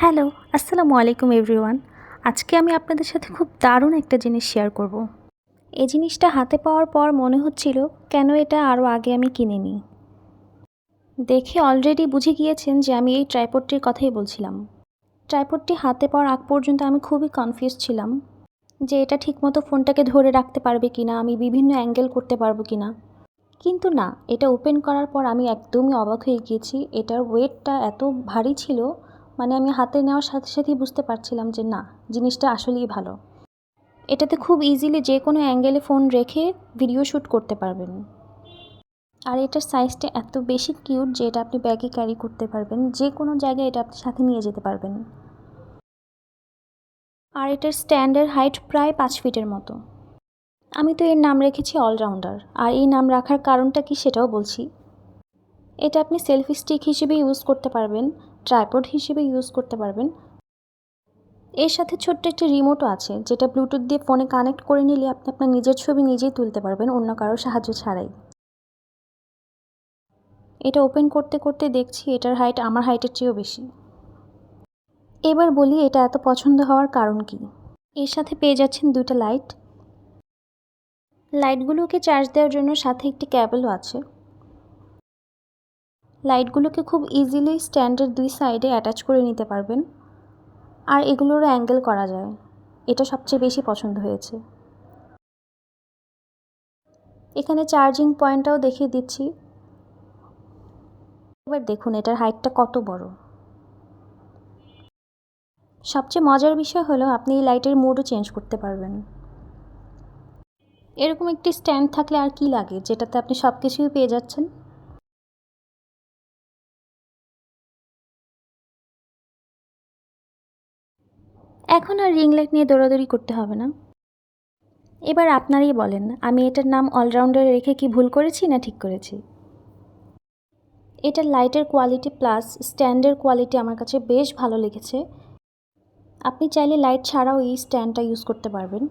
Hello, আসসালামু আলাইকুম everyone. আজকে আমি আপনাদের সাথে খুব দারুণ একটা জিনিস শেয়ার করব। এই জিনিসটা হাতে পাওয়ার পর মনে হচ্ছিল কেন এটা আরও আগে আমি কিনিনি। দেখে অলরেডি বুঝে গিয়েছেন যে আমি এই ট্রাইপডটির কথাই বলছিলাম। ট্রাইপডটি হাতে পাওয়ার আগ পর্যন্ত আমি খুবই কনফিউজ ছিলাম যে এটা ঠিকমতো ফোনটাকে ধরে রাখতে পারবে কিনা, আমি বিভিন্ন অ্যাঙ্গেল করতে পারবো কিনা। কিন্তু না, এটা ওপেন করার পর আমি একদমই অবাক হয়ে গিয়েছি। এটার ওয়েটটা এত ভারী ছিল, মানে আমি হাতে নেওয়ার সাথে সাথেই বুঝতে পারছিলাম যে না, জিনিসটা আসলেই ভালো। এটাতে খুব ইজিলি যে কোনো অ্যাঙ্গেলে ফোন রেখে ভিডিও শ্যুট করতে পারবেন। আর এটার সাইজটা এত বেশি কিউট যে এটা আপনি ব্যাগে ক্যারি করতে পারবেন, যে কোনো জায়গায় এটা আপনি সাথে নিয়ে যেতে পারবেন। আর এটার স্ট্যান্ডের হাইট প্রায় 5 ফিটের মতো। আমি তো এর নাম রেখেছি অলরাউন্ডার। আর এই নাম রাখার কারণটা কি সেটাও বলছি। এটা আপনি সেলফি স্টিক হিসেবে ইউজ করতে পারবেন, ট্রাইপড হিসেবে ইউজ করতে পারবেন। এর সাথে ছোট্ট একটি রিমোটও আছে, যেটা ব্লুটুথ দিয়ে ফোনে কানেক্ট করে নিলে আপনি আপনার নিজের ছবি নিজেই তুলতে পারবেন অন্য কারোর সাহায্য ছাড়াই। এটা ওপেন করতে করতে দেখছি এটার হাইট আমার হাইটের চেয়েও বেশি। এবার বলি এটা এত পছন্দ হওয়ার কারণ কি। এর সাথে পেয়ে যাচ্ছেন দুটো লাইট। লাইটগুলোকে চার্জ দেওয়ার জন্য সাথে একটি ক্যাবেলও আছে। লাইটগুলোকে খুব ইজিলি স্ট্যান্ডের দুই সাইডে অ্যাটাচ করে নিতে পারবেন। আর এগুলোরও অ্যাঙ্গেল করা যায়, এটা সবচেয়ে বেশি পছন্দ হয়েছে। এখানে চার্জিং পয়েন্টটাও দেখিয়ে দিচ্ছি। এবার দেখুন এটার হাইটটা কত বড়। সবচেয়ে মজার বিষয় হলো আপনি এই লাইটের মোডও চেঞ্জ করতে পারবেন। এরকম একটি স্ট্যান্ড থাকলে আর কি লাগে, যেটাতে আপনি সব কিছুই পেয়ে যাচ্ছেন। এখন আর রিং লাইট নিয়ে দৌড়াদৌড়ি করতে হবে না। এবার আপনারই বলেন, আমি এটার নাম অলরাউন্ডার রেখে কি ভুল করেছি না ঠিক করেছি। এটার লাইটের কোয়ালিটি প্লাস স্ট্যান্ডের কোয়ালিটি আমার কাছে বেশ ভালো লেগেছে। আপনি চাইলে লাইট ছাড়াও এই স্ট্যান্ডটা ইউজ করতে পারবেন।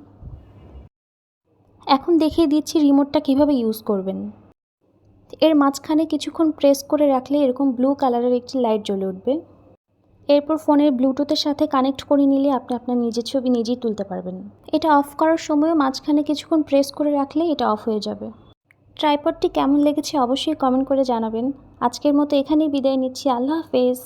এখন দেখিয়ে দিচ্ছি রিমোটটা কিভাবে ইউজ করবেন। এর মাঝখানে কিছুক্ষণ প্রেস করে রাখলে এরকম ব্লু কালারের একটি লাইট জ্বলে উঠবে। এরপর ফোনের ব্লুটুথের সাথে কানেক্ট করে নিলে আপনি আপনার নিজের ছবি নিজেই তুলতে পারবেন। এটা অফ করার সময়ও মাঝখানে কিছুক্ষণ প্রেস করে রাখলে এটা অফ হয়ে যাবে। ট্রাইপডটি কেমন লেগেছে অবশ্যই কমেন্ট করে জানাবেন। আজকের মতো এখানেই বিদায় নিচ্ছি। আল্লাহ হাফেজ।